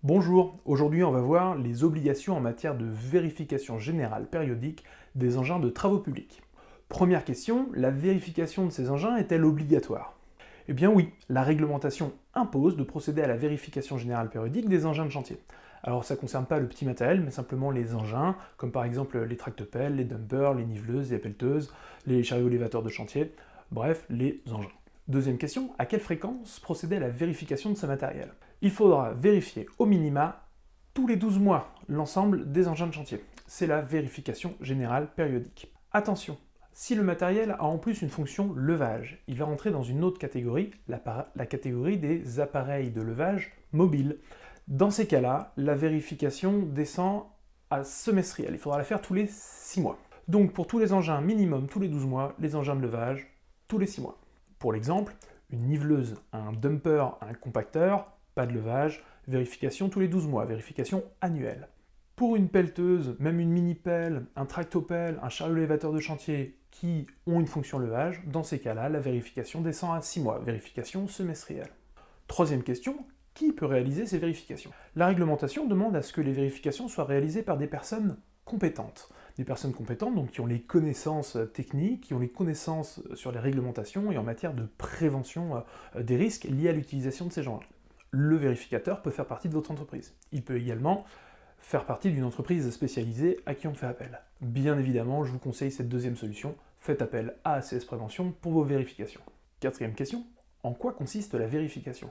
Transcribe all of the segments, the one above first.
Bonjour, aujourd'hui on va voir les obligations en matière de vérification générale périodique des engins de travaux publics. Première question, la vérification de ces engins est-elle obligatoire? Eh bien oui, la réglementation impose de procéder à la vérification générale périodique des engins de chantier. Alors ça ne concerne pas le petit matériel, mais simplement les engins, comme par exemple les tractopelles, les dumpers, les niveleuses, les pelleteuses, les chariots élévateurs de chantier, bref, les engins. Deuxième question, à quelle fréquence procéder à la vérification de ce matériel? Il faudra vérifier au minima tous les 12 mois l'ensemble des engins de chantier. C'est la vérification générale périodique. Attention, si le matériel a en plus une fonction levage, il va rentrer dans une autre catégorie, la catégorie des appareils de levage mobiles. Dans ces cas-là, la vérification descend à semestrielle. Il faudra la faire tous les 6 mois. Donc pour tous les engins, minimum tous les 12 mois, les engins de levage, tous les 6 mois. Pour l'exemple, une niveleuse, un dumper, un compacteur, pas de levage, vérification tous les 12 mois, vérification annuelle. Pour une pelleteuse, même une mini-pelle, un tractopelle, un chariot élévateur de chantier qui ont une fonction levage, dans ces cas-là, la vérification descend à 6 mois, vérification semestrielle. Troisième question, qui peut réaliser ces vérifications? La réglementation demande à ce que les vérifications soient réalisées par des personnes compétentes. Des personnes compétentes donc, qui ont les connaissances techniques, qui ont les connaissances sur les réglementations et en matière de prévention des risques liés à l'utilisation de ces engins. Le vérificateur peut faire partie de votre entreprise. Il peut également faire partie d'une entreprise spécialisée à qui on fait appel. Bien évidemment, je vous conseille cette deuxième solution, faites appel à ACS Prévention pour vos vérifications. Quatrième question, en quoi consiste la vérification?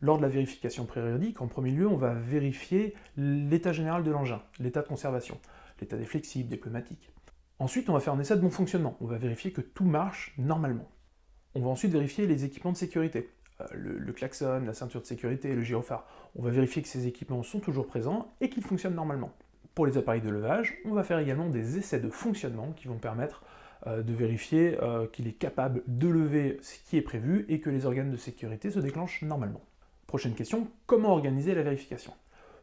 Lors de la vérification périodique, en premier lieu, on va vérifier l'état général de l'engin, l'état de conservation, l'état des flexibles, des pneumatiques. Ensuite, on va faire un essai de bon fonctionnement, on va vérifier que tout marche normalement. On va ensuite vérifier les équipements de sécurité, le klaxon, la ceinture de sécurité, le gyrophare. On va vérifier que ces équipements sont toujours présents et qu'ils fonctionnent normalement. Pour les appareils de levage, on va faire également des essais de fonctionnement qui vont permettre de vérifier qu'il est capable de lever ce qui est prévu et que les organes de sécurité se déclenchent normalement. Prochaine question, comment organiser la vérification?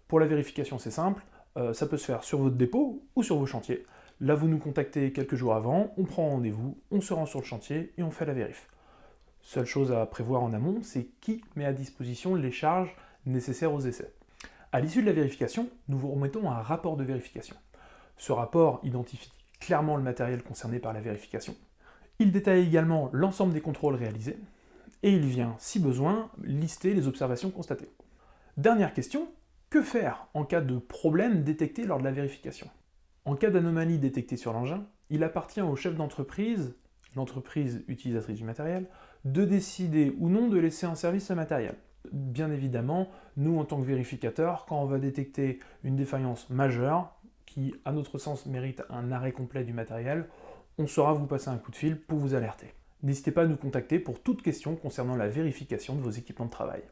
Pour la vérification, c'est simple, ça peut se faire sur votre dépôt ou sur vos chantiers. Là, vous nous contactez quelques jours avant, on prend rendez-vous, on se rend sur le chantier et on fait la vérif. Seule chose à prévoir en amont, c'est qui met à disposition les charges nécessaires aux essais. À l'issue de la vérification, nous vous remettons un rapport de vérification. Ce rapport identifie clairement le matériel concerné par la vérification. Il détaille également l'ensemble des contrôles réalisés, et il vient, si besoin, lister les observations constatées. Dernière question, que faire en cas de problème détecté lors de la vérification? En cas d'anomalie détectée sur l'engin, il appartient au chef d'entreprise, l'entreprise utilisatrice du matériel, de décider ou non de laisser en service ce matériel. Bien évidemment, nous en tant que vérificateurs, quand on va détecter une défaillance majeure, qui à notre sens mérite un arrêt complet du matériel, on saura vous passer un coup de fil pour vous alerter. N'hésitez pas à nous contacter pour toute question concernant la vérification de vos équipements de travail.